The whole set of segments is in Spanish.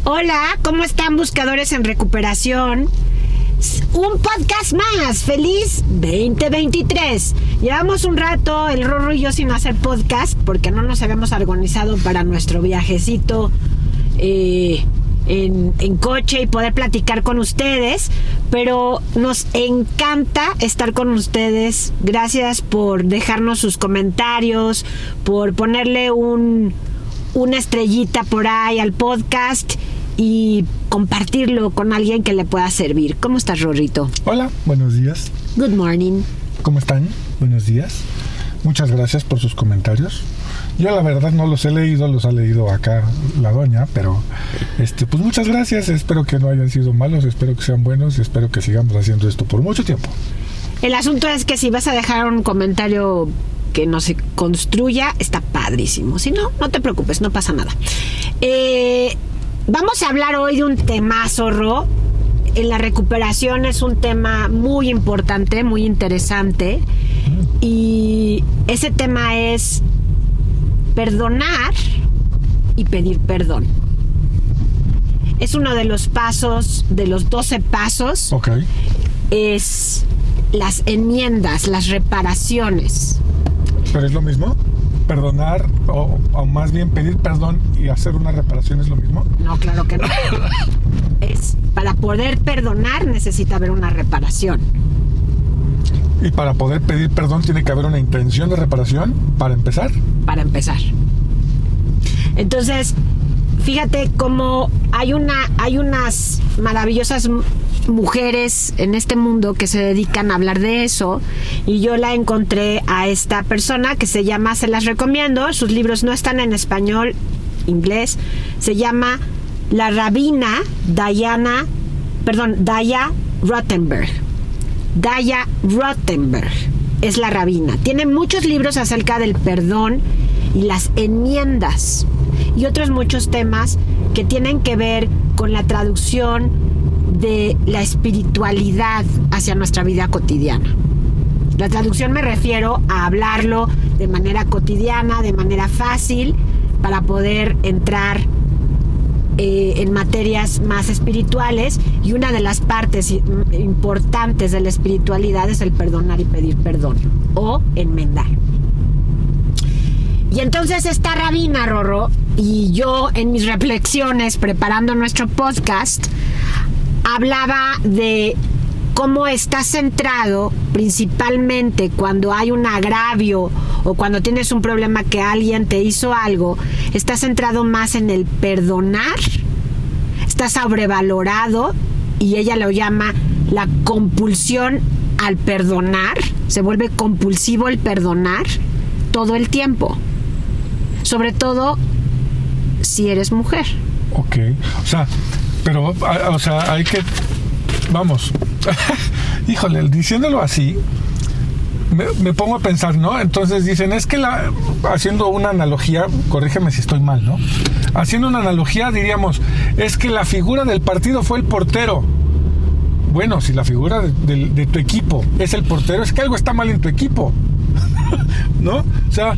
Hola, ¿cómo están, buscadores en recuperación? Un podcast más, feliz 2023. Llevamos un rato, el Rorro y yo, sin hacer podcast porque no nos habíamos organizado para nuestro viajecito en coche y poder platicar con ustedes, pero nos encanta estar con ustedes. Gracias por dejarnos sus comentarios, por ponerle una estrellita por ahí al podcast y compartirlo con alguien que le pueda servir. ¿Cómo estás, Rorrito? Hola, buenos días. Good morning. ¿Cómo están? Buenos días. Muchas gracias por sus comentarios. Yo la verdad no los he leído, los ha leído acá la doña, pero pues muchas gracias. Espero que no hayan sido malos, espero que sean buenos y espero que sigamos haciendo esto por mucho tiempo. El asunto es que si vas a dejar un comentario que no se construya, está padrísimo. Si no, no te preocupes, no pasa nada. Vamos a hablar hoy de un temazo, Ro. En la recuperación es un tema muy importante, muy interesante. Y ese tema es perdonar y pedir perdón. Es uno de los pasos, de los 12 pasos. Ok. Es las enmiendas, las reparaciones. ¿Pero es lo mismo? ¿Perdonar o más bien pedir perdón y hacer una reparación es lo mismo? No, claro que no. Para poder perdonar necesita haber una reparación. ¿Y para poder pedir perdón tiene que haber una intención de reparación para empezar? Para empezar. Entonces, fíjate cómo hay unas maravillosas mujeres en este mundo que se dedican a hablar de eso, y yo la encontré a esta persona que se llama, se las recomiendo, sus libros no están en español, inglés, se llama la rabina Daya Rottenberg. Daya Rottenberg es la rabina. Tiene muchos libros acerca del perdón y las enmiendas y otros muchos temas que tienen que ver con la traducción de la espiritualidad hacia nuestra vida cotidiana. La traducción me refiero a hablarlo de manera cotidiana, de manera fácil, para poder entrar en materias más espirituales, y una de las partes importantes de la espiritualidad es el perdonar y pedir perdón o enmendar. Y entonces esta rabina, Rorro, y yo en mis reflexiones preparando nuestro podcast, hablaba de cómo está centrado principalmente cuando hay un agravio o cuando tienes un problema que alguien te hizo algo, está centrado más en el perdonar, está sobrevalorado, y ella lo llama la compulsión al perdonar, se vuelve compulsivo el perdonar todo el tiempo, sobre todo si eres mujer. Ok, hay que, vamos, híjole, diciéndolo así, me pongo a pensar, ¿no? Entonces dicen, es que haciendo una analogía, corrígeme si estoy mal, ¿no? Haciendo una analogía diríamos, es que la figura del partido fue el portero. Bueno, si la figura de tu equipo es el portero, es que algo está mal en tu equipo, ¿no? O sea,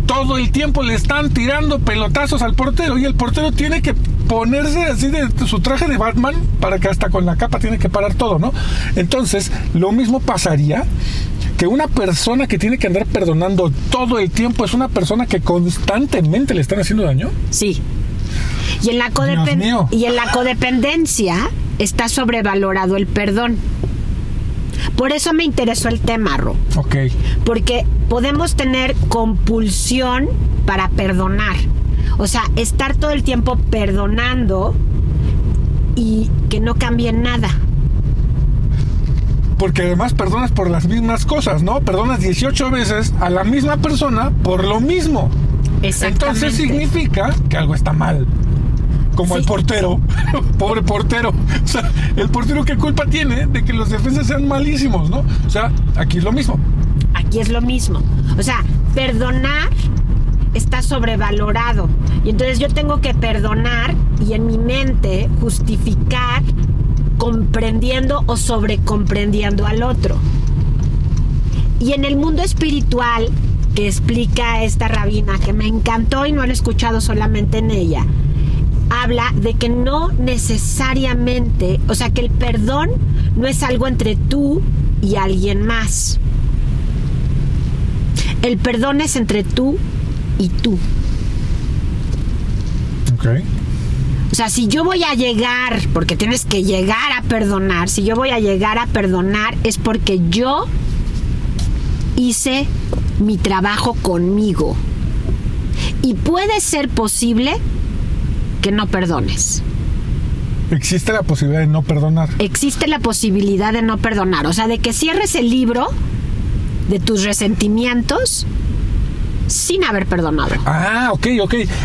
todo el tiempo le están tirando pelotazos al portero y el portero tiene que ponerse así de su traje de Batman para que hasta con la capa tiene que parar todo, ¿no? Entonces, lo mismo pasaría que una persona que tiene que andar perdonando todo el tiempo es una persona que constantemente le están haciendo daño. Sí. Y en la codependencia está sobrevalorado el perdón. Por eso me interesó el tema, Ro. Ok. Porque podemos tener compulsión para perdonar. O sea, estar todo el tiempo perdonando y que no cambie nada. Porque además perdonas por las mismas cosas, ¿no? Perdonas 18 veces a la misma persona por lo mismo. Exactamente. Entonces significa que algo está mal. Como sí. El portero, pobre portero. O sea, el portero, ¿qué culpa tiene de que los defensas sean malísimos, no? O sea, aquí es lo mismo. Aquí es lo mismo. O sea, perdonar está sobrevalorado. Y entonces yo tengo que perdonar y en mi mente justificar comprendiendo o sobrecomprendiendo al otro. Y en el mundo espiritual que explica esta rabina, que me encantó y no lo he escuchado solamente en ella, habla de que no necesariamente, o sea, que el perdón no es algo entre tú y alguien más. El perdón es entre tú y tú. Ok. O sea, si yo voy a llegar, porque tienes que llegar a perdonar, si yo voy a llegar a perdonar es porque yo hice mi trabajo conmigo. Y puede ser posible que no perdones. Existe la posibilidad de no perdonar. Existe la posibilidad de no perdonar. O sea, de que cierres el libro de tus resentimientos sin haber perdonado. Ah, ok.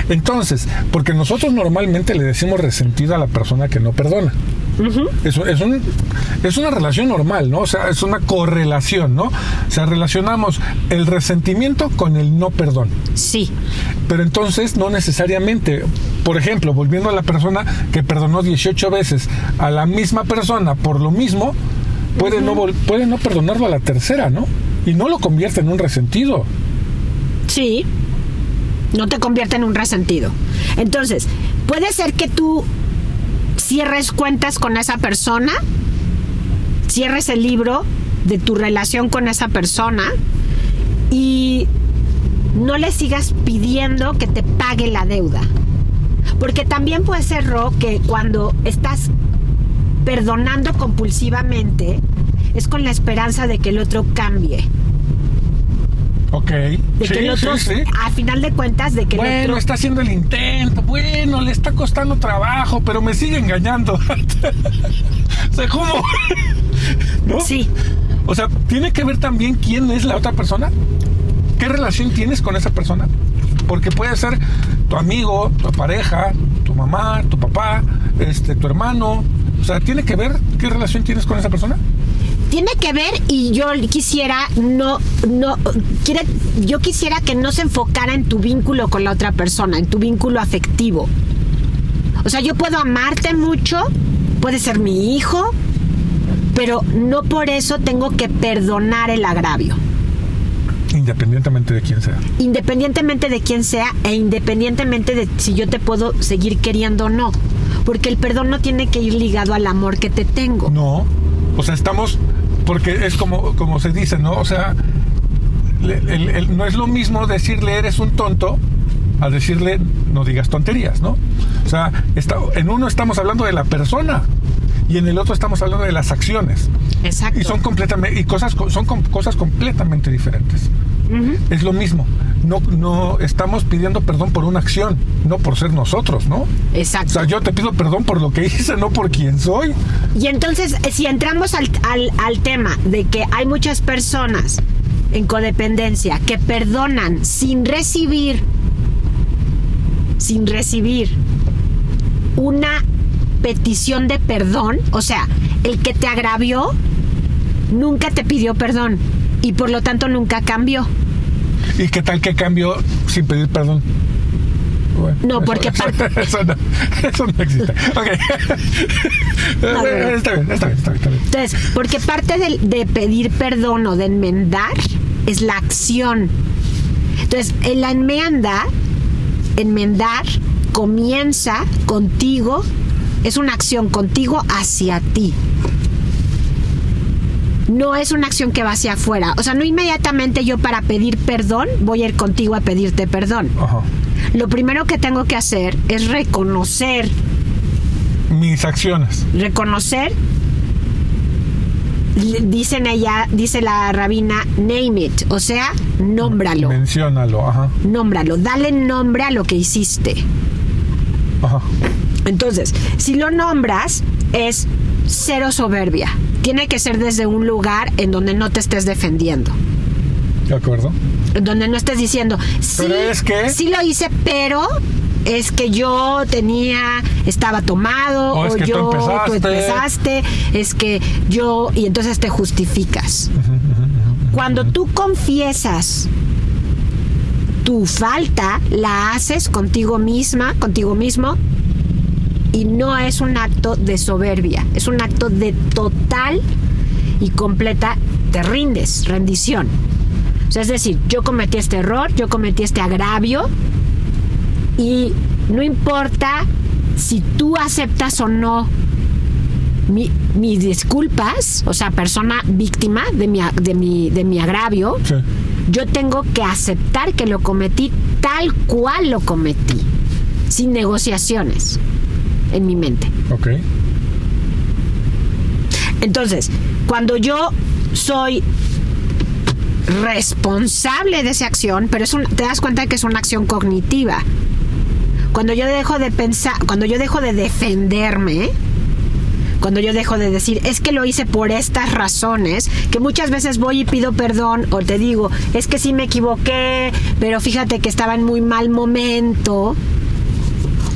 Entonces, porque nosotros normalmente le decimos resentido a la persona que no perdona. Uh-huh. Es una relación normal, ¿no? O sea, es una correlación, ¿no? O sea, relacionamos el resentimiento con el no perdón. Sí. Pero entonces no necesariamente. Por ejemplo, volviendo a la persona que perdonó 18 veces a la misma persona por lo mismo, puede no perdonarlo a la tercera, ¿no? Y no lo convierte en un resentido. Sí, no te convierte en un resentido. Entonces, puede ser que tú cierres cuentas con esa persona, cierres el libro de tu relación con esa persona y no le sigas pidiendo que te pague la deuda. Porque también puede ser, Ro, que cuando estás perdonando compulsivamente es con la esperanza de que el otro cambie. Ok. De que el otro, a final de cuentas, de que el otro está haciendo el intento, le está costando trabajo, pero me sigue engañando. O sea, ¿cómo? ¿No? Sí. O sea, tiene que ver también quién es la otra persona. ¿Qué relación tienes con esa persona? Porque puede ser tu amigo, tu pareja, tu mamá, tu papá, tu hermano. O sea, ¿tiene que ver qué relación tienes con esa persona? Tiene que ver, y yo quisiera yo quisiera que no se enfocara en tu vínculo con la otra persona, en tu vínculo afectivo. O sea, yo puedo amarte mucho, puede ser mi hijo, pero no por eso tengo que perdonar el agravio. Independientemente de quién sea. Independientemente de quién sea e independientemente de si yo te puedo seguir queriendo o no. Porque el perdón no tiene que ir ligado al amor que te tengo. No. O sea, porque es como se dice, ¿no? O sea, no es lo mismo decirle eres un tonto a decirle no digas tonterías, ¿no? O sea, en uno estamos hablando de la persona y en el otro estamos hablando de las acciones. Exacto. Y son cosas completamente diferentes. Uh-huh. Es lo mismo. No estamos pidiendo perdón por una acción, no por ser nosotros, ¿no? Exacto. O sea, yo te pido perdón por lo que hice, no por quién soy. Y entonces, si entramos al tema de que hay muchas personas en codependencia que perdonan sin recibir una petición de perdón, o sea, el que te agravió nunca te pidió perdón y por lo tanto nunca cambió. ¿Y qué tal que cambió sin pedir perdón? Bueno, no, porque eso no existe. Okay. No, está bien. Entonces, porque parte de pedir perdón o de enmendar es la acción. Entonces, en la enmendar comienza contigo, es una acción contigo hacia ti. No es una acción que va hacia afuera. O sea, no inmediatamente yo para pedir perdón voy a ir contigo a pedirte perdón. Ajá. Lo primero que tengo que hacer es reconocer mis acciones. Reconocer, dice la rabina, name it, o sea, nómbralo. Menciónalo, ajá. Nómbralo, dale nombre a lo que hiciste. Ajá. Entonces, si lo nombras, es cero soberbia. Tiene que ser desde un lugar en donde no te estés defendiendo. De acuerdo. En donde no estés diciendo, sí, pero es que sí lo hice, pero es que yo estaba tomado, o es que tú empezaste, es que yo, y entonces te justificas. Cuando tú confiesas tu falta, la haces contigo misma, contigo mismo, y no es un acto de soberbia, es un acto de total y completa, te rendición. O sea, es decir, yo cometí este error, yo cometí este agravio y no importa si tú aceptas o no mis disculpas, o sea, persona víctima de mi agravio, Sí. yo tengo que aceptar que lo cometí tal cual lo cometí, sin negociaciones en mi mente. Ok. Entonces, cuando yo soy responsable de esa acción, pero te das cuenta que es una acción cognitiva. Cuando yo dejo de pensar, cuando yo dejo de defenderme, cuando yo dejo de decir, es que lo hice por estas razones, que muchas veces voy y pido perdón, o te digo, es que sí me equivoqué, pero fíjate que estaba en muy mal momento,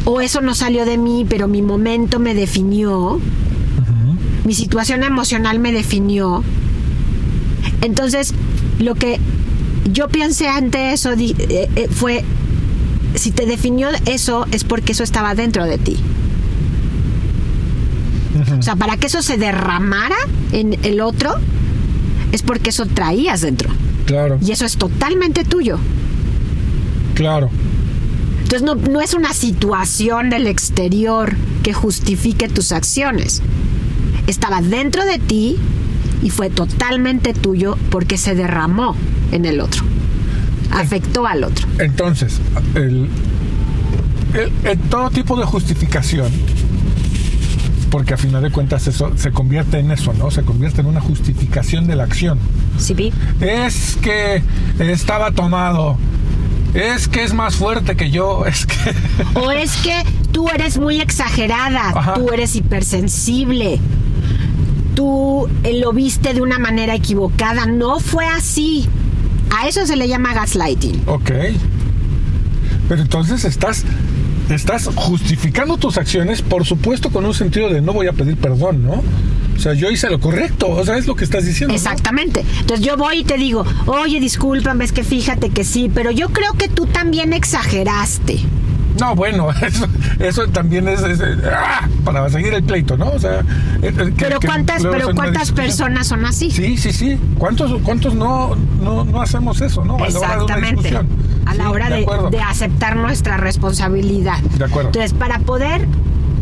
o eso no salió de mí, pero mi momento me definió, mi situación emocional me definió. Entonces, lo que yo pensé ante eso fue, si te definió eso, es porque eso estaba dentro de ti. O sea, para que eso se derramara en el otro, es porque eso traías dentro. Claro. Y eso es totalmente tuyo. Claro. Entonces no es una situación del exterior que justifique tus acciones. Estaba dentro de ti y fue totalmente tuyo porque se derramó en el otro. Afectó al otro. Entonces, todo tipo de justificación, porque a final de cuentas eso se convierte en eso, ¿no? Se convierte en una justificación de la acción. ¿Sí, Pi? Es que estaba tomado. Es que es más fuerte que yo. Es que... O es que tú eres muy exagerada. Ajá. Tú eres hipersensible. Tú lo viste de una manera equivocada. No fue así. A eso se le llama gaslighting. Ok. Pero entonces estás justificando tus acciones, por supuesto, con un sentido de no voy a pedir perdón, ¿no? O sea, yo hice lo correcto, o sea, es lo que estás diciendo, Exactamente. ¿No? Entonces yo voy y te digo, oye, discúlpame, es que fíjate que sí, pero yo creo que tú también exageraste. No, bueno, eso también es para seguir el pleito, ¿no? O sea, Pero ¿cuántas personas son así? Sí. ¿Cuántos no hacemos eso, no? Exactamente. A la hora de aceptar nuestra responsabilidad. De acuerdo. Entonces, para poder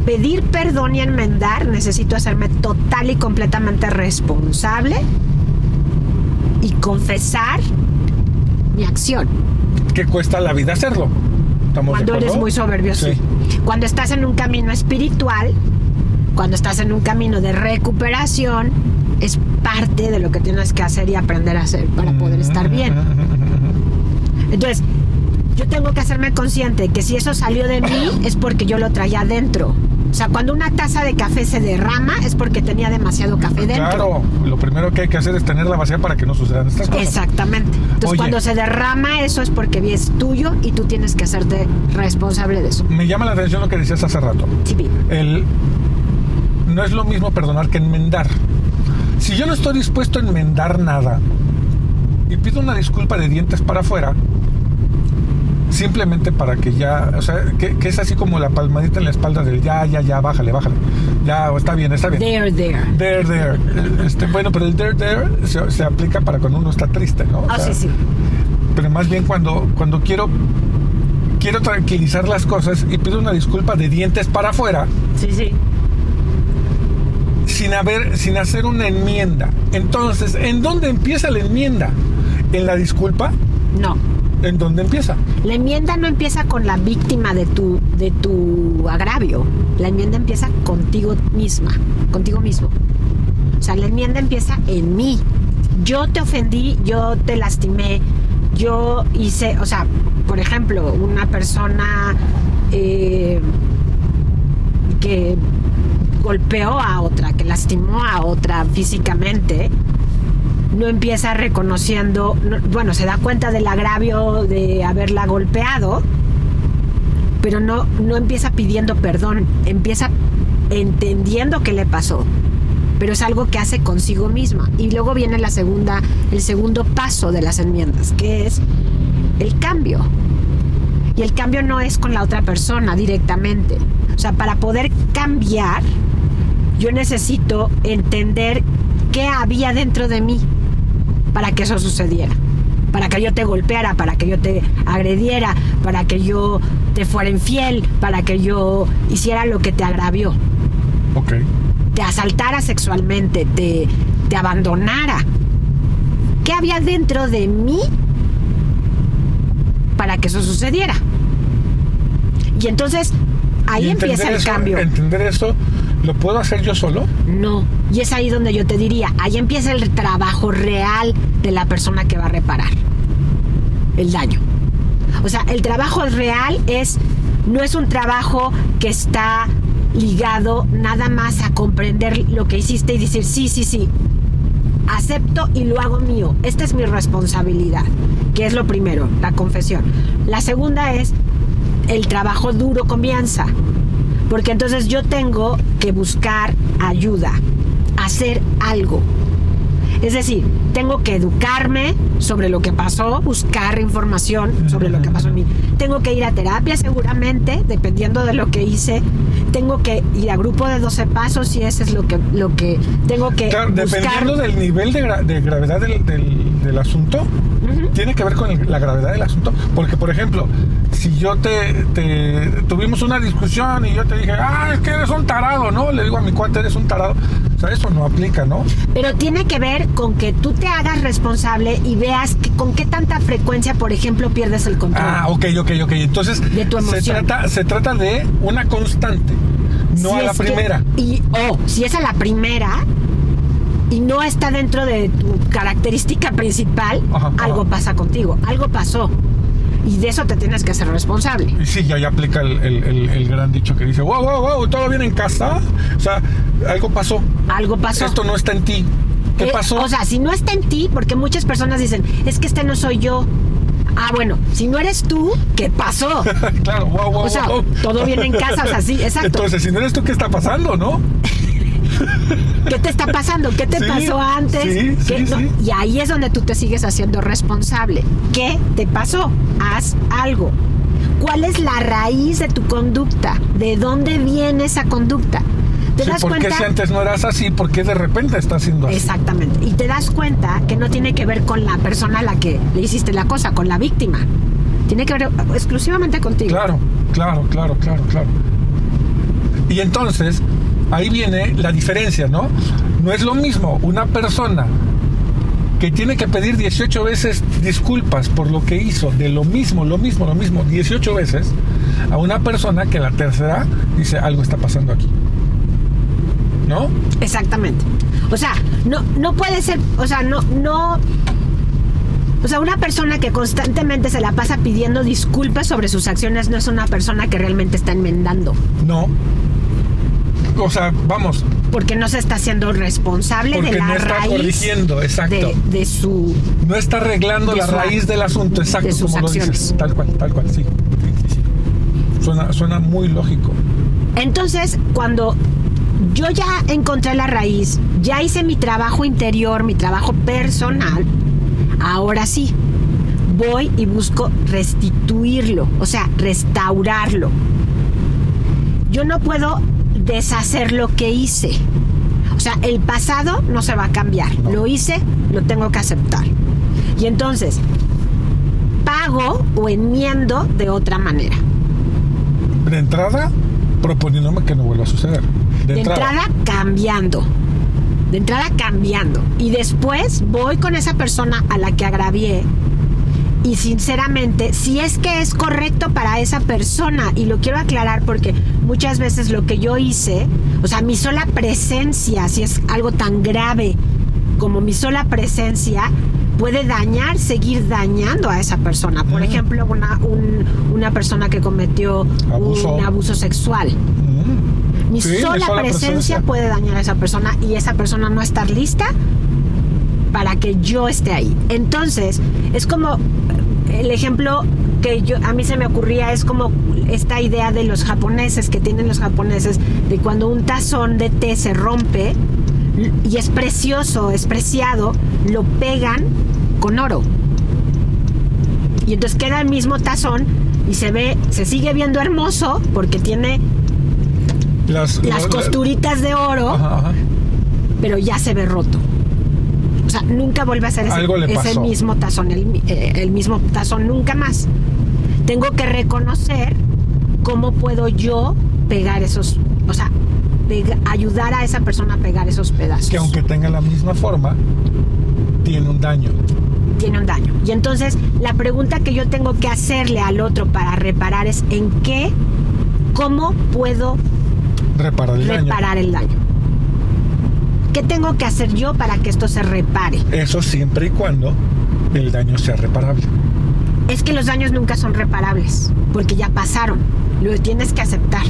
pedir perdón y enmendar, necesito hacerme total y completamente responsable y confesar mi acción. Que cuesta la vida hacerlo. Cuando eres muy soberbio, sí. Cuando estás en un camino espiritual, cuando estás en un camino de recuperación, es parte de lo que tienes que hacer y aprender a hacer para poder estar bien. Entonces, yo tengo que hacerme consciente que si eso salió de mí es porque yo lo traía adentro. O sea, cuando una taza de café se derrama es porque tenía demasiado café dentro. Claro, lo primero que hay que hacer es tenerla vacía para que no sucedan estas cosas. Exactamente. Entonces, cuando se derrama eso es porque es tuyo y tú tienes que hacerte responsable de eso. Me llama la atención lo que decías hace rato. Sí. No es lo mismo perdonar que enmendar. Si yo no estoy dispuesto a enmendar nada y pido una disculpa de dientes para afuera, simplemente para que ya, o sea, que es así como la palmadita en la espalda del ya, bájale, ya, está bien. There. Bueno, pero el there se aplica para cuando uno está triste, ¿no? O sea, sí. Pero más bien cuando quiero tranquilizar las cosas y pido una disculpa de dientes para afuera. Sí. Sin hacer una enmienda. Entonces, ¿en dónde empieza la enmienda? ¿En la disculpa? No. ¿En dónde empieza? La enmienda no empieza con la víctima de tu agravio. La enmienda empieza contigo mismo. O sea, la enmienda empieza en mí. Yo te ofendí, yo te lastimé, yo hice, o sea, por ejemplo, una persona que golpeó a otra, que lastimó a otra físicamente, no empieza reconociendo, se da cuenta del agravio de haberla golpeado, pero no empieza pidiendo perdón, empieza entendiendo qué le pasó, pero es algo que hace consigo misma. Y luego viene el segundo paso de las enmiendas, que es el cambio. Y el cambio no es con la otra persona directamente. O sea, para poder cambiar, yo necesito entender qué había dentro de mí para que eso sucediera. para que yo te golpeara, para que yo te agrediera, para que yo te fuera infiel, para que yo hiciera lo que te agravió. Ok. Te asaltara sexualmente, te abandonara. ¿Qué había dentro de mí para que eso sucediera? Y entonces ahí empieza el cambio. ¿Entender eso lo puedo hacer yo solo? No, y es ahí donde yo te diría, ahí empieza el trabajo real de la persona que va a reparar el daño. O sea, el trabajo real no es un trabajo que está ligado nada más a comprender lo que hiciste y decir, sí, acepto y lo hago mío. Esta es mi responsabilidad, que es lo primero, la confesión. La segunda es el trabajo duro comienza, porque entonces yo tengo que buscar ayuda, hacer algo. Es decir, tengo que educarme sobre lo que pasó, buscar información sobre lo que pasó en mí. Tengo que ir a terapia seguramente, dependiendo de lo que hice. Tengo que ir a grupo de 12 pasos si ese es lo que tengo que buscar. Dependiendo del nivel de gravedad del asunto, tiene que ver con la gravedad del asunto. Porque, por ejemplo, si yo tuvimos una discusión y yo te dije, es que eres un tarado, ¿no? Le digo a mi cuate, eres un tarado. O sea, eso no aplica, ¿no? Pero tiene que ver con que tú te hagas responsable y veas con qué tanta frecuencia, por ejemplo, pierdes el control. Ok. Entonces, de tu emoción. Se trata de una constante, no a la primera. Si es a la primera y no está dentro de tu característica principal, algo pasa contigo, algo pasó. Y de eso te tienes que hacer responsable. Y sí, ya aplica el gran dicho que dice, wow, ¿todo bien en casa? O sea, algo pasó. Esto no está en ti. ¿Qué pasó? O sea, si no está en ti, porque muchas personas dicen, es que este no soy yo. Bueno, si no eres tú, ¿qué pasó? Claro, wow. O sea, todo viene en casa, o sea, sí, exacto. Entonces, si no eres tú, ¿qué está pasando, no? ¿Qué te está pasando? ¿Qué te pasó antes? Sí. Y ahí es donde tú te sigues haciendo responsable. ¿Qué te pasó? Haz algo. ¿Cuál es la raíz de tu conducta? ¿De dónde viene esa conducta? ¿Te das ¿por cuenta? qué si antes no eras así? ¿Por qué de repente estás siendo así? Exactamente. Y te das cuenta que no tiene que ver con la persona a la que le hiciste la cosa, con la víctima. Tiene que ver exclusivamente contigo. Claro. Y entonces, ahí viene la diferencia, ¿no? No es lo mismo una persona que tiene que pedir 18 veces disculpas por lo que hizo, de lo mismo, 18 veces, a una persona que la tercera dice, algo está pasando aquí. ¿No? Exactamente. O sea, no puede ser, o sea, una persona que constantemente se la pasa pidiendo disculpas sobre sus acciones no es una persona que realmente está enmendando. No. O sea, vamos. Porque no se está haciendo responsable de la no está raíz. Corrigiendo, exacto. De su. No está arreglando la raíz del asunto, exacto, como lo dices. Tal cual, sí. Suena muy lógico. Entonces, cuando yo ya encontré la raíz, ya hice mi trabajo interior, mi trabajo personal, ahora sí, voy y busco restituirlo, o sea, restaurarlo. Yo no puedo deshacer lo que hice. O sea, el pasado no se va a cambiar. No. Lo hice, lo tengo que aceptar. Y entonces, pago o enmiendo de otra manera. De entrada, proponiéndome que no vuelva a suceder. De entrada, cambiando. Y después voy con esa persona a la que agravié y sinceramente, si es que es correcto para esa persona, y lo quiero aclarar porque muchas veces lo que yo hice, o sea, mi sola presencia, si es algo tan grave como mi sola presencia, puede seguir dañando a esa persona. Por ejemplo, una persona que cometió un abuso sexual. Mi sola presencia puede dañar a esa persona y esa persona no estar lista para que yo esté ahí. Entonces, es como el ejemplo que a mí se me ocurría, es como esta idea de los japoneses, que tienen los japoneses, de cuando un tazón de té se rompe y es precioso, es preciado, lo pegan con oro. Y entonces queda el mismo tazón y se sigue viendo hermoso porque tiene las costuritas de oro, pero ya se ve roto. O sea, nunca vuelve a hacer Algo le ese pasó. mismo tazón, el mismo tazón nunca más. Tengo que reconocer cómo puedo yo pegar esos, o sea, ayudar a esa persona a pegar esos pedazos. Que aunque tenga la misma forma, tiene un daño. Tiene un daño. Y entonces la pregunta que yo tengo que hacerle al otro para reparar es ¿cómo puedo Reparar el daño? ¿Qué tengo que hacer yo para que esto se repare? Eso siempre y cuando el daño sea reparable. Es que los daños nunca son reparables, porque ya pasaron. Lo tienes que aceptar.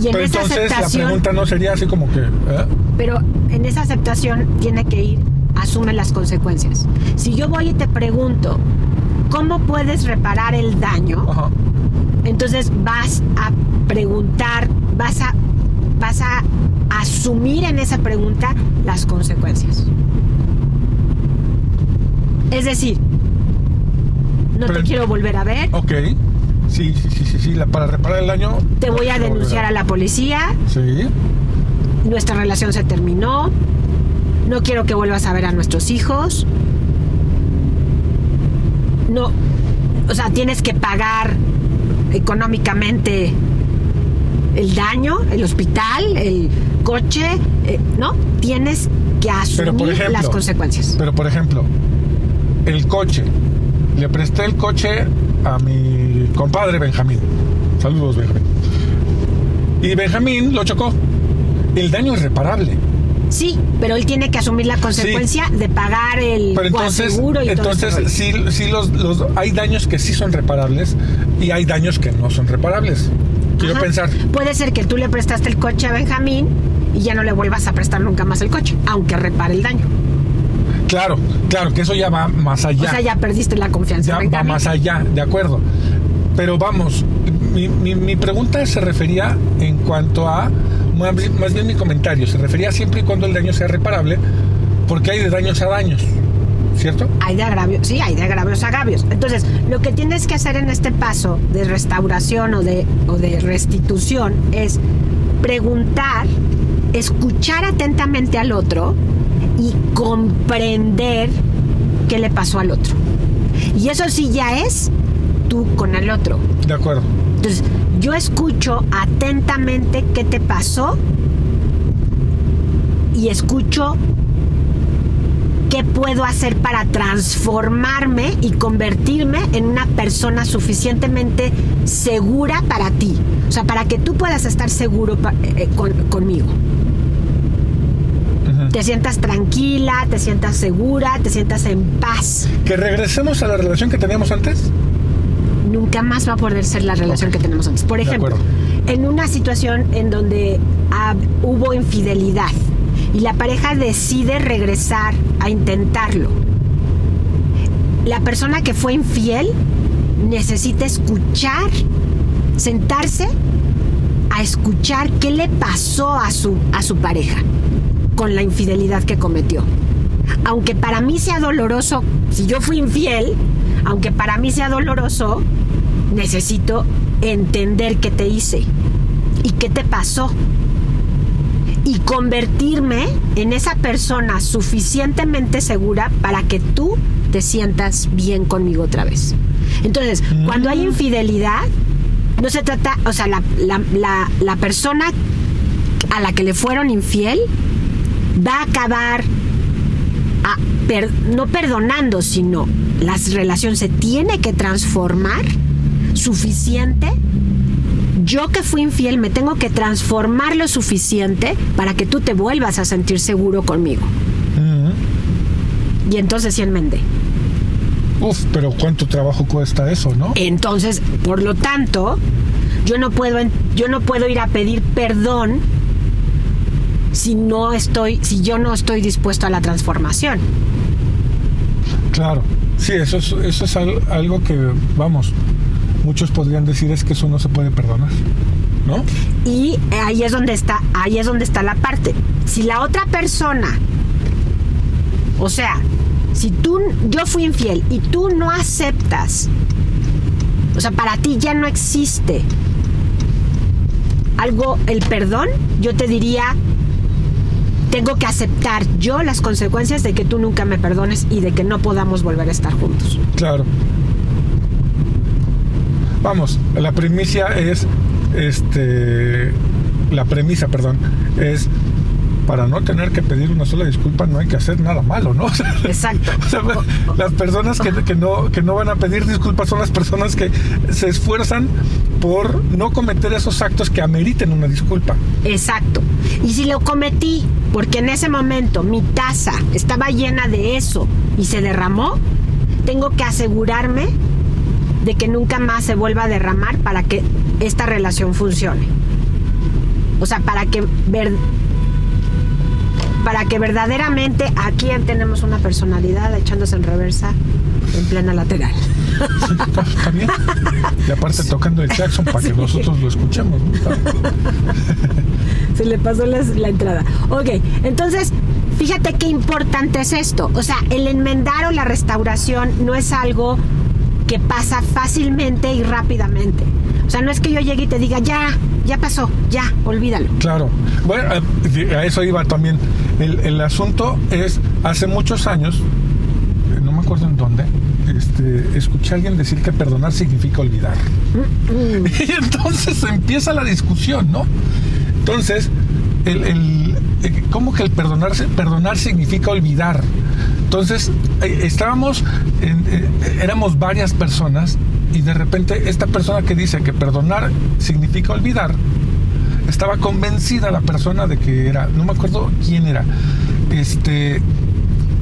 Y en Pero esa entonces aceptación, la pregunta no sería así como que... pero en esa aceptación tiene que ir, asume las consecuencias. Si yo voy y te pregunto, ¿cómo puedes reparar el daño? Ajá. Entonces vas a preguntar, vas a asumir en esa pregunta las consecuencias. Es decir, no Pero- te quiero volver a ver, Ok. Sí. Para reparar el daño... te voy a no denunciar a la policía, Sí. nuestra relación se terminó, no quiero que vuelvas a ver a nuestros hijos. No, o sea, tienes que pagar económicamente el daño, el hospital, el coche, ¿no? Tienes que asumir las consecuencias. Pero por ejemplo, el coche. Le presté el coche a mi compadre Benjamín. Saludos, Benjamín. Y Benjamín lo chocó. El daño es reparable. Sí, pero él tiene que asumir la consecuencia de pagar el Pero entonces, coaseguro y todo eso. sí, hay daños que sí son reparables y hay daños que no son reparables. Quiero Ajá. pensar. Puede ser que tú le prestaste el coche a Benjamín y ya no le vuelvas a prestar nunca más el coche, aunque repare el daño. Claro, que eso ya va más allá. O sea, ya perdiste la confianza Ya en va Benjamín. más allá, de acuerdo. Pero vamos, mi pregunta se refería en cuanto a, más bien mi comentario, se refería siempre y cuando el daño sea reparable, porque hay de daños a daños, ¿cierto? Hay de agravios, sí, hay de agravios a agravios. Entonces, lo que tienes que hacer en este paso de restauración o de restitución es preguntar, escuchar atentamente al otro y comprender qué le pasó al otro. Y eso sí ya es tú con el otro. De acuerdo. Entonces, yo escucho atentamente qué te pasó y escucho qué puedo hacer para transformarme y convertirme en una persona suficientemente segura para ti. O sea, para que tú puedas estar seguro conmigo. Ujú. Te sientas tranquila, te sientas segura, te sientas en paz. Que regresemos a la relación que teníamos antes. Nunca más va a poder ser la relación que tenemos antes. Por De ejemplo, acuerdo. en una situación en donde hubo infidelidad y la pareja decide regresar a intentarlo, la persona que fue infiel necesita escuchar, sentarse a escuchar qué le pasó a su pareja con la infidelidad que cometió. Aunque para mí sea doloroso, si yo fui infiel, aunque para mí sea doloroso, necesito entender qué te hice y qué te pasó y convertirme en esa persona suficientemente segura para que tú te sientas bien conmigo otra vez. Entonces, cuando hay infidelidad, no se trata, o sea, la persona a la que le fueron infiel va a acabar no perdonando, sino la relación se tiene que transformar suficiente. Yo que fui infiel me tengo que transformar lo suficiente para que tú te vuelvas a sentir seguro conmigo. Ujú. Y entonces sí enmendé. Uf, pero cuánto trabajo cuesta eso, ¿no? Entonces, por lo tanto, yo no puedo ir a pedir perdón si yo no estoy dispuesto a la transformación. Claro. Sí, eso es algo que, vamos, muchos podrían decir es que eso no se puede perdonar, ¿no? Y ahí es donde está la parte. Si la otra persona, o sea, si yo fui infiel y tú no aceptas, o sea, para ti ya no existe el perdón, yo te diría, tengo que aceptar yo las consecuencias de que tú nunca me perdones y de que no podamos volver a estar juntos. Claro. Vamos, la premisa, es para no tener que pedir una sola disculpa no hay que hacer nada malo, ¿no? Exacto. O sea, las personas que no van a pedir disculpas son las personas que se esfuerzan por no cometer esos actos que ameriten una disculpa. Exacto. Y si lo cometí porque en ese momento mi taza estaba llena de eso y se derramó, tengo que asegurarme de que nunca más se vuelva a derramar para que esta relación funcione. O sea, para que verdaderamente aquí tenemos una personalidad echándose en reversa en plena lateral. Está bien. Y aparte tocando el claxon para que nosotros lo escuchemos, ¿no? Se le pasó la entrada. Ok, entonces, fíjate qué importante es esto. O sea, el enmendar o la restauración no es algo que pasa fácilmente y rápidamente. O sea, no es que yo llegue y te diga, ya pasó, ya, olvídalo. Claro. Bueno, a eso iba también. El asunto es, hace muchos años, no me acuerdo en dónde, escuché a alguien decir que perdonar significa olvidar. Y entonces empieza la discusión, ¿no? Entonces, ¿cómo que el perdonar significa olvidar? Entonces, éramos varias personas y de repente esta persona que dice que perdonar significa olvidar, estaba convencida la persona de que era, no me acuerdo quién era,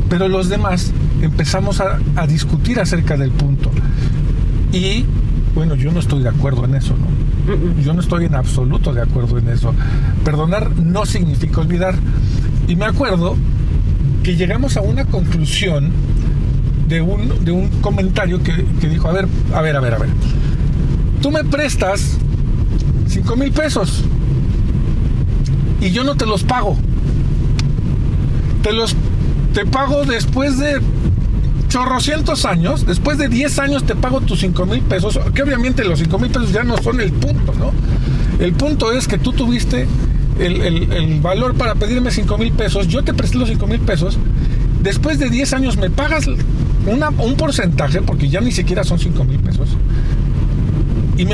pero los demás empezamos a discutir acerca del punto. Y bueno, yo no estoy de acuerdo en eso, ¿no? Yo no estoy en absoluto de acuerdo en eso. Perdonar no significa olvidar. Y me acuerdo que llegamos a una conclusión de un comentario que dijo, a ver, tú me prestas 5,000 pesos y yo no te los pago. Te pago después de chorrocientos años, después de 10 años te pago tus 5,000 pesos, que obviamente los 5,000 pesos ya no son el punto, ¿no? El punto es que tú tuviste el valor para pedirme 5,000 pesos, yo te presté los 5,000 pesos, después de 10 años me pagas un porcentaje, porque ya ni siquiera son 5,000 pesos, y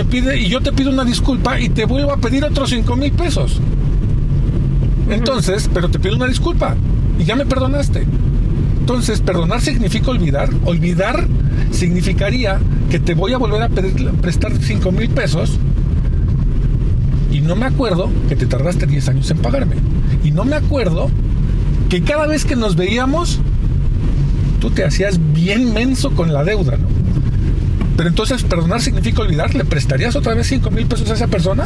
yo te pido una disculpa y te vuelvo a pedir otros 5,000 pesos. Entonces, pero te pido una disculpa y ya me perdonaste. Entonces, perdonar significa olvidar. Olvidar significaría que te voy a volver a prestar 5,000 pesos y no me acuerdo que te tardaste 10 años en pagarme. Y no me acuerdo que cada vez que nos veíamos tú te hacías bien menso con la deuda, ¿no? Pero entonces, perdonar significa olvidar. ¿Le prestarías otra vez 5,000 pesos a esa persona?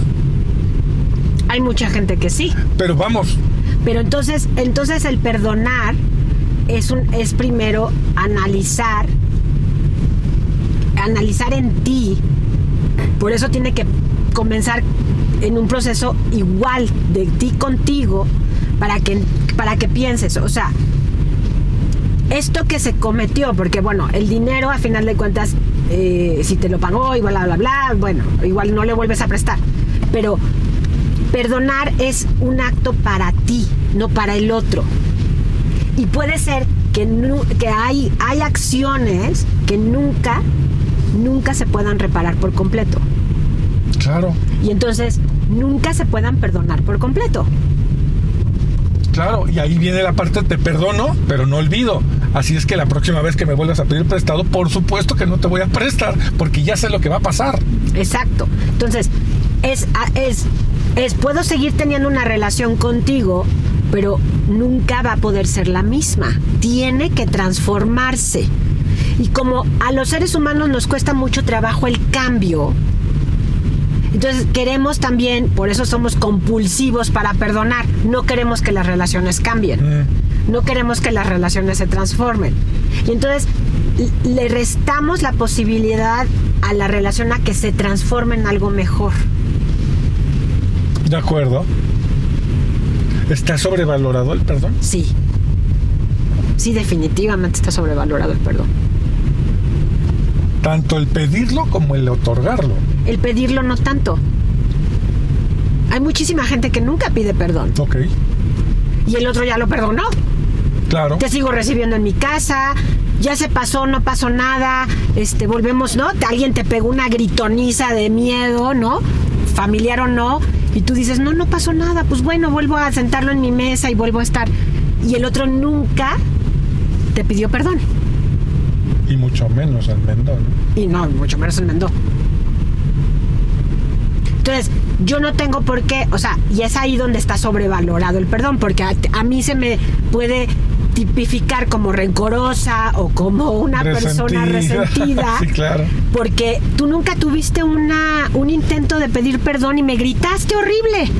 Hay mucha gente que sí. Pero vamos. Pero entonces el perdonar es primero analizar en ti. Por eso tiene que comenzar en un proceso igual de ti contigo para que pienses, o sea, esto que se cometió, porque bueno, el dinero a final de cuentas, si te lo pagó y bla, bla, bla, bueno, igual no le vuelves a prestar, pero perdonar es un acto para ti, no para el otro. Y puede ser que hay acciones que nunca se puedan reparar por completo. Claro. Y entonces nunca se puedan perdonar por completo. Claro, y ahí viene la parte, te perdono, pero no olvido. Así es que la próxima vez que me vuelvas a pedir prestado, por supuesto que no te voy a prestar, porque ya sé lo que va a pasar. Exacto. Entonces, puedo seguir teniendo una relación contigo, pero nunca va a poder ser la misma. Tiene que transformarse. Y como a los seres humanos nos cuesta mucho trabajo el cambio, entonces queremos también, por eso somos compulsivos para perdonar. No queremos que las relaciones cambien. No queremos que las relaciones se transformen. Y entonces le restamos la posibilidad a la relación a que se transforme en algo mejor. De acuerdo. ¿Está sobrevalorado el perdón? Sí. Sí, definitivamente está sobrevalorado el perdón. Tanto el pedirlo como el otorgarlo. El pedirlo no tanto. Hay muchísima gente que nunca pide perdón. Ok. y el otro ya lo perdonó. Claro. Te sigo recibiendo en mi casa, ya se pasó, no pasó nada, volvemos, ¿no? Alguien te pegó una gritoniza de miedo, ¿no? Familiar o no, y tú dices, no pasó nada, pues bueno, vuelvo a sentarlo en mi mesa y vuelvo a estar. Y el otro nunca te pidió perdón. Y mucho menos enmendó, ¿no? Y no, mucho menos enmendó. Entonces, yo no tengo por qué, o sea, y es ahí donde está sobrevalorado el perdón, porque a mí se me puede tipificar como rencorosa o como una persona resentida. Sí, claro. Porque tú nunca tuviste un intento de pedir perdón y me gritaste horrible.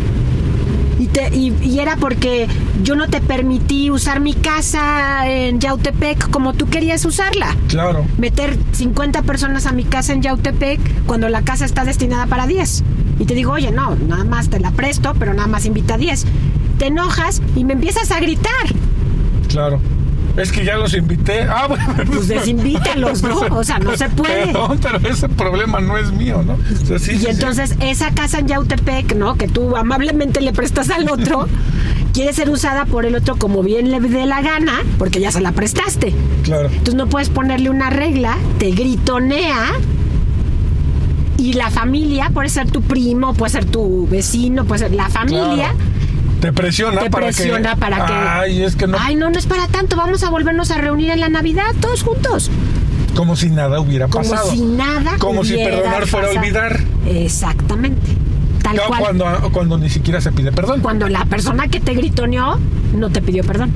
Y era porque yo no te permití usar mi casa en Yautepec como tú querías usarla. Claro. Meter 50 personas a mi casa en Yautepec cuando la casa está destinada para 10. Y te digo, oye, no, nada más te la presto, pero nada más invita a 10. Te enojas y me empiezas a gritar. Claro. Es que ya los invité. Bueno. Pues desinvítalos, ¿no? O sea, no se puede. Perdón, pero ese problema no es mío, ¿no? O sea, sí, y entonces esa casa en Yautepec, ¿no? Que tú amablemente le prestas al otro, quiere ser usada por el otro como bien le dé la gana, porque ya se la prestaste. Claro. Entonces no puedes ponerle una regla, te gritonea, y la familia, puede ser tu primo, puede ser tu vecino, puede ser la familia. Claro. Te presiona para que... Ay, es que no... Ay, no es para tanto. Vamos a volvernos a reunir en la Navidad todos juntos. Como si nada hubiera pasado. Como si nada Como si perdonar fuera olvidar. Exactamente. Tal cual. Cuando ni siquiera se pide perdón. Cuando la persona que te gritoneó no te pidió perdón.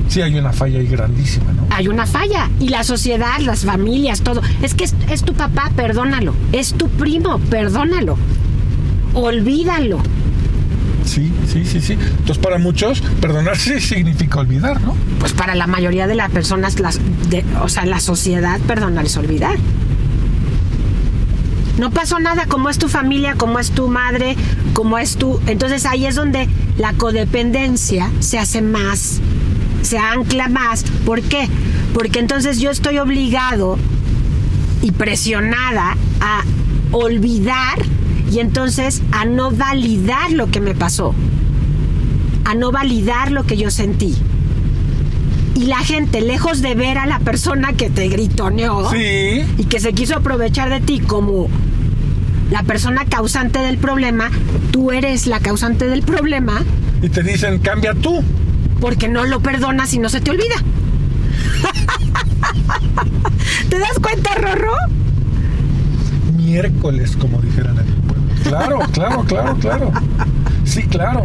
Sí, hay una falla ahí grandísima, ¿no? Hay una falla. Y la sociedad, las familias, todo. Es que es tu papá, perdónalo. Es tu primo, perdónalo. Olvídalo. Sí. Entonces, para muchos, perdonar sí significa olvidar, ¿no? Pues para la mayoría de las personas, la sociedad, perdonar es olvidar. No pasó nada, como es tu familia, como es tu madre, como es tu... Entonces ahí es donde la codependencia se hace más, se ancla más. ¿Por qué? Porque entonces yo estoy obligado y presionada a olvidar y entonces a no validar lo que me pasó, a no validar lo que yo sentí. Y la gente, lejos de ver a la persona que te gritoneó, sí, y que se quiso aprovechar de ti como la persona causante del problema, tú eres la causante del problema. Y te dicen, cambia tú. Porque no lo perdonas y no se te olvida. ¿Te das cuenta, Rorro? Miércoles, como dijeran en el pueblo. Claro. Sí, claro.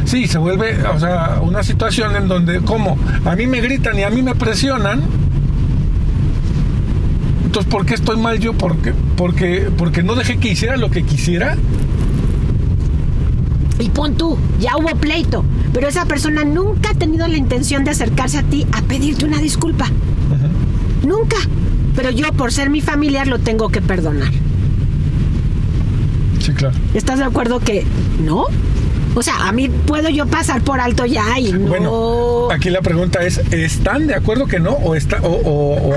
Sí, se vuelve, o sea, una situación en donde, como a mí me gritan y a mí me presionan, entonces, ¿por qué estoy mal yo? Porque no dejé que hiciera lo que quisiera. Y pon tú, ya hubo pleito, pero esa persona nunca ha tenido la intención de acercarse a ti a pedirte una disculpa. Uh-huh. Nunca. Pero yo, por ser mi familiar, lo tengo que perdonar. Sí, claro. ¿Estás de acuerdo que no? O sea, a mí puedo yo pasar por alto ya y no... Bueno, aquí la pregunta es, ¿están de acuerdo que no? ¿O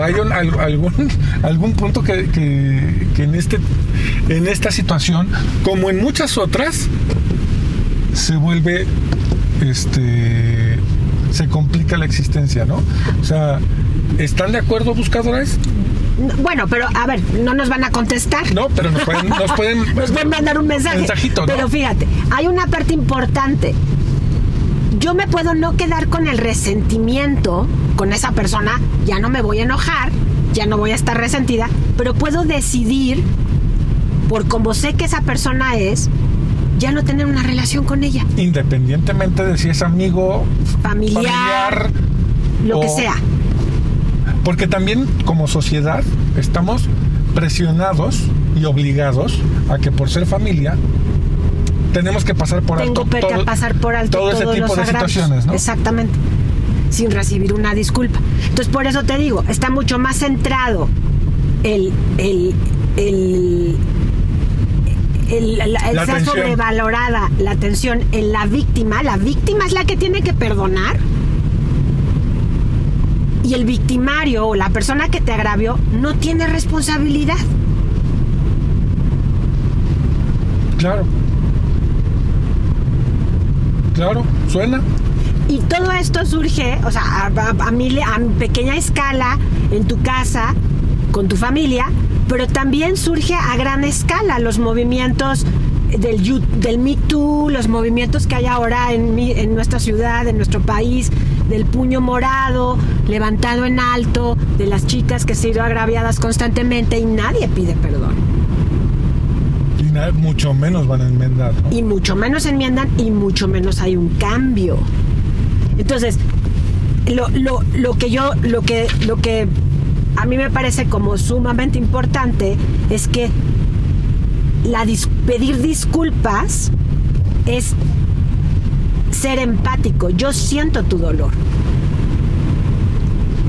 hay algún punto que en esta situación, como en muchas otras, se vuelve, se complica la existencia, ¿no? O sea, ¿están de acuerdo, buscadores? Bueno, pero a ver, no nos van a contestar. No, pero nos pueden mandar un mensajito, ¿no? Pero fíjate, hay una parte importante. Yo me puedo no quedar con el resentimiento con esa persona, ya no me voy a enojar, ya no voy a estar resentida, pero puedo decidir, por como sé que esa persona es, ya no tener una relación con ella. Independientemente de si es amigo, familiar lo que sea. Porque también como sociedad estamos presionados y obligados a que por ser familia tenemos que pasar por alto todo ese tipo de situaciones, ¿no? Exactamente, sin recibir una disculpa. Entonces, por eso te digo, está mucho más centrado está sobrevalorada la atención en la víctima. La víctima es la que tiene que perdonar. Y el victimario o la persona que te agravió no tiene responsabilidad. Claro. Claro, suena. Y todo esto surge, o sea, a mi pequeña escala, en tu casa, con tu familia, pero también surge a gran escala los movimientos del Me Too, los movimientos que hay ahora en nuestra ciudad, en nuestro país, del puño morado, levantado en alto, de las chicas que se han ido agraviadas constantemente y nadie pide perdón. Y mucho menos van a enmendar, ¿no? Y mucho menos enmiendan y mucho menos hay un cambio. Entonces, lo que a mí me parece como sumamente importante es que pedir disculpas es ser empático. Yo siento tu dolor.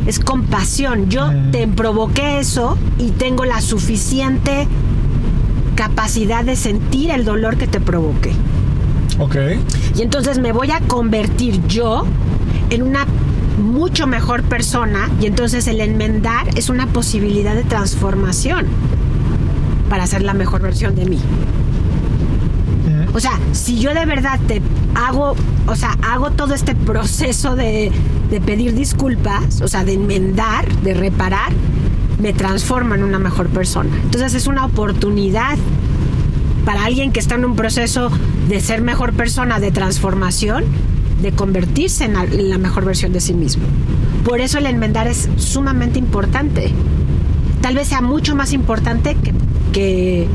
Es compasión. Yo te provoqué eso y tengo la suficiente capacidad de sentir el dolor que te provoqué. Ok. Y entonces me voy a convertir yo en una mucho mejor persona y entonces el enmendar es una posibilidad de transformación para ser la mejor versión de mí. O sea, si yo de verdad hago todo este proceso de pedir disculpas, o sea, de enmendar, de reparar, me transformo en una mejor persona. Entonces es una oportunidad para alguien que está en un proceso de ser mejor persona, de transformación, de convertirse en la mejor versión de sí mismo. Por eso el enmendar es sumamente importante. Tal vez sea mucho más importante que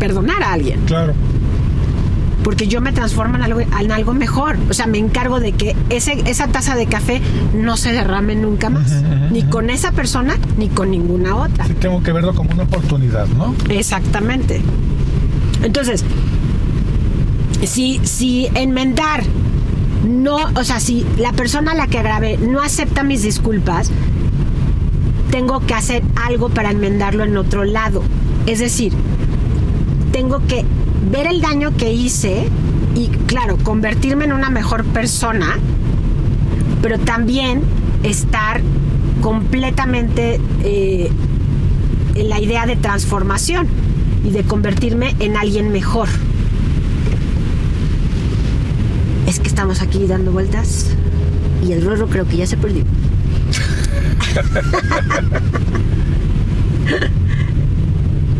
perdonar a alguien. Claro. Porque yo me transformo en algo mejor. O sea, me encargo de que esa taza de café no se derrame nunca más. Ni con esa persona, ni con ninguna otra. Sí, tengo que verlo como una oportunidad, ¿no? Exactamente. Entonces, si enmendar no, o sea, si la persona a la que agravé no acepta mis disculpas, tengo que hacer algo para enmendarlo en otro lado. Es decir, tengo que ver el daño que hice y, claro, convertirme en una mejor persona, pero también estar completamente en la idea de transformación y de convertirme en alguien mejor. Es que estamos aquí dando vueltas y el Rorro creo que ya se perdió.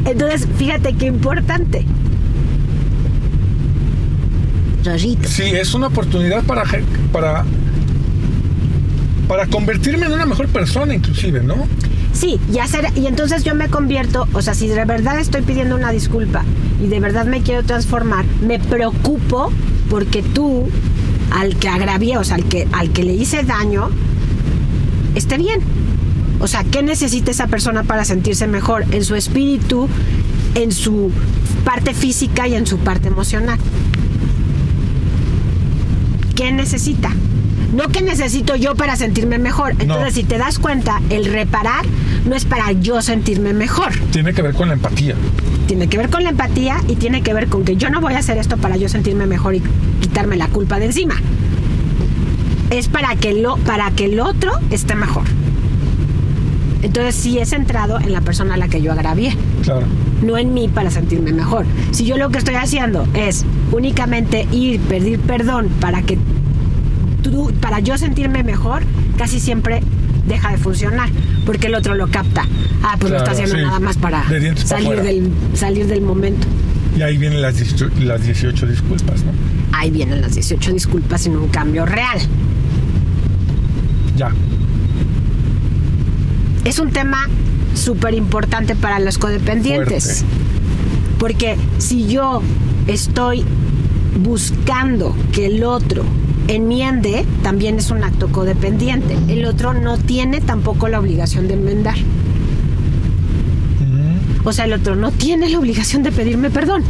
Entonces, fíjate qué importante. Rorrito. Sí, es una oportunidad para convertirme en una mejor persona, inclusive, ¿no? Sí, y entonces yo me convierto, o sea, si de verdad estoy pidiendo una disculpa y de verdad me quiero transformar, me preocupo porque tú, al que agravié, o sea, al que le hice daño, esté bien. O sea, ¿qué necesita esa persona para sentirse mejor en su espíritu, en su parte física y en su parte emocional? ¿Qué necesita? No que necesito yo para sentirme mejor. Entonces, no. Si te das cuenta, el reparar no es para yo sentirme mejor. Tiene que ver con la empatía. Tiene que ver con la empatía y tiene que ver con que yo no voy a hacer esto para yo sentirme mejor y quitarme la culpa de encima. Es para que el otro esté mejor. Entonces sí es centrado en la persona a la que yo agravié. Claro. No en mí para sentirme mejor. Si yo lo que estoy haciendo es únicamente pedir perdón para yo sentirme mejor, casi siempre deja de funcionar, porque el otro lo capta. Ah, pues claro, lo está haciendo nada más para salir del momento. Y ahí vienen las 18 disculpas, ¿no? Ahí vienen las 18 disculpas sin un cambio real. Ya. Es un tema súper importante para los codependientes. Fuerte. Porque si yo estoy buscando que el otro enmiende, también es un acto codependiente. El otro no tiene tampoco la obligación de enmendar. O sea, el otro no tiene la obligación de pedirme perdón.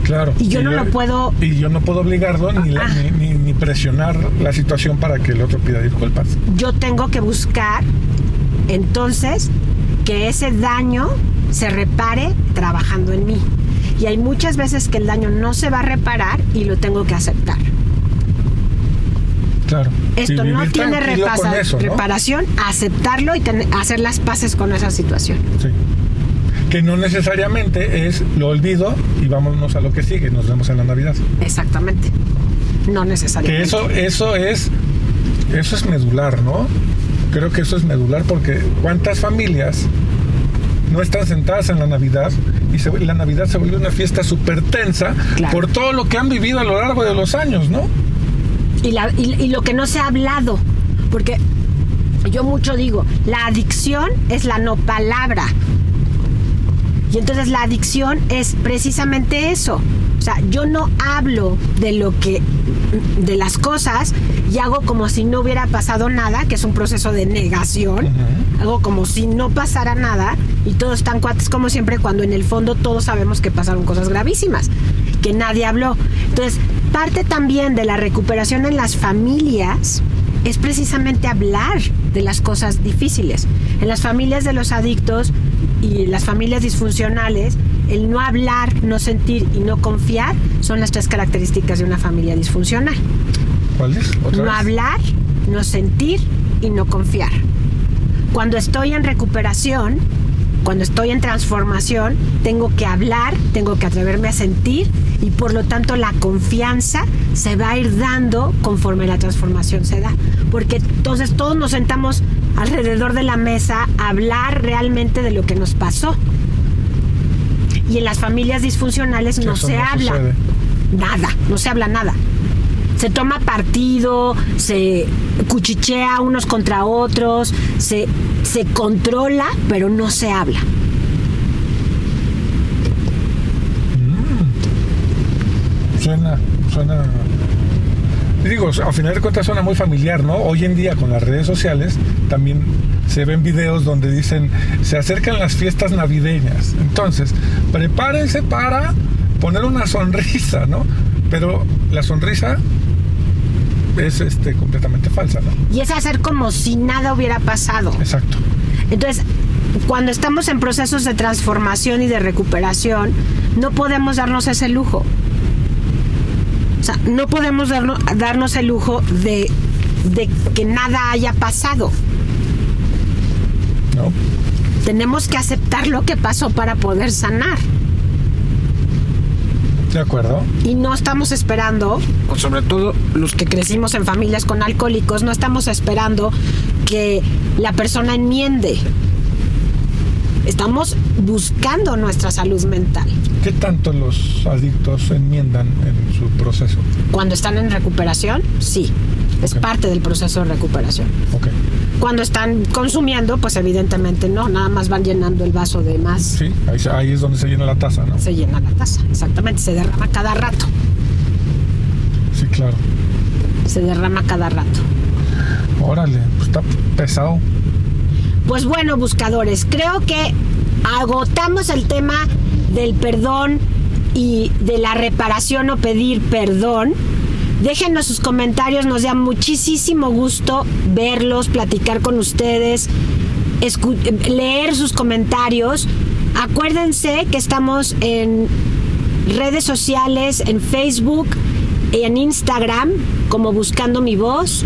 Claro. Y yo no lo puedo... Y yo no puedo obligarlo ni presionar la situación para que el otro pida disculpas. Yo tengo que buscar, entonces, que ese daño se repare trabajando en mí. Y hay muchas veces que el daño no se va a reparar y lo tengo que aceptar. Claro. Esto no tiene reparación, aceptarlo y hacer las paces con esa situación. Sí. Que no necesariamente es lo olvido y vámonos a lo que sigue, nos vemos en la Navidad. Exactamente. No necesariamente. Que eso es medular, ¿no? Creo que eso es medular porque ¿cuántas familias no están sentadas en la Navidad y la Navidad se vuelve una fiesta súper tensa, claro, por todo lo que han vivido a lo largo de los años, ¿no? Y lo que no se ha hablado, porque yo mucho digo, la adicción es la no palabra. Y entonces la adicción es precisamente eso. O sea, yo no hablo de las cosas y hago como si no hubiera pasado nada, que es un proceso de negación. Uh-huh. Hago como si no pasara nada y todos están cuates como siempre, cuando en el fondo todos sabemos que pasaron cosas gravísimas, que nadie habló. Entonces, parte también de la recuperación en las familias es precisamente hablar de las cosas difíciles. En las familias de los adictos y las familias disfuncionales, el no hablar, no sentir y no confiar son las 3 características de una familia disfuncional. ¿Cuáles? No hablar, no sentir y no confiar. Cuando estoy en recuperación, cuando estoy en transformación, tengo que hablar, tengo que atreverme a sentir y por lo tanto la confianza se va a ir dando conforme la transformación se da. Porque entonces todos nos sentamos alrededor de la mesa a hablar realmente de lo que nos pasó. Y en las familias disfuncionales no se habla nada, no se habla nada. Se toma partido, se cuchichea unos contra otros, se controla, pero no se habla. Suena. Digo, a final de cuentas suena muy familiar, ¿no? Hoy en día con las redes sociales también se ven videos donde dicen, se acercan las fiestas navideñas. Entonces, prepárense para poner una sonrisa, ¿no? Pero la sonrisa es completamente falsa, ¿no? Y es hacer como si nada hubiera pasado. Exacto. Entonces, cuando estamos en procesos de transformación y de recuperación, no podemos darnos ese lujo. O sea, no podemos darnos el lujo de que nada haya pasado. No. Tenemos que aceptar lo que pasó para poder sanar. De acuerdo. Y no estamos esperando, o sobre todo los que crecimos en familias con alcohólicos, no estamos esperando que la persona enmiende. Estamos buscando nuestra salud mental. ¿Qué tanto los adictos enmiendan en su proceso? Cuando están en recuperación, sí. Es parte del proceso de recuperación. Okay. Cuando están consumiendo, pues evidentemente no, nada más van llenando el vaso de más. Sí, ahí es donde se llena la taza, ¿no? Se llena la taza, exactamente, se derrama cada rato. Sí, claro. Se derrama cada rato. Órale, pues está pesado. Pues bueno, buscadores, creo que agotamos el tema del perdón y de la reparación o pedir perdón. Déjenos sus comentarios, nos da muchísimo gusto verlos, platicar con ustedes, leer sus comentarios. Acuérdense que estamos en redes sociales, en Facebook, en Instagram, como Buscando Mi Voz,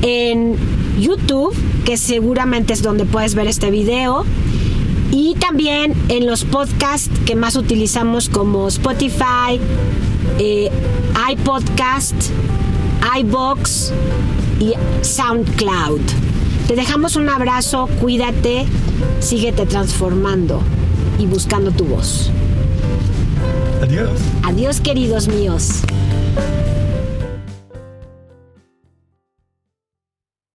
en YouTube, que seguramente es donde puedes ver este video, y también en los podcasts que más utilizamos como Spotify, iPodcast, iVoox y SoundCloud. Te dejamos un abrazo, cuídate, síguete transformando y buscando tu voz. Adiós. Adiós, queridos míos.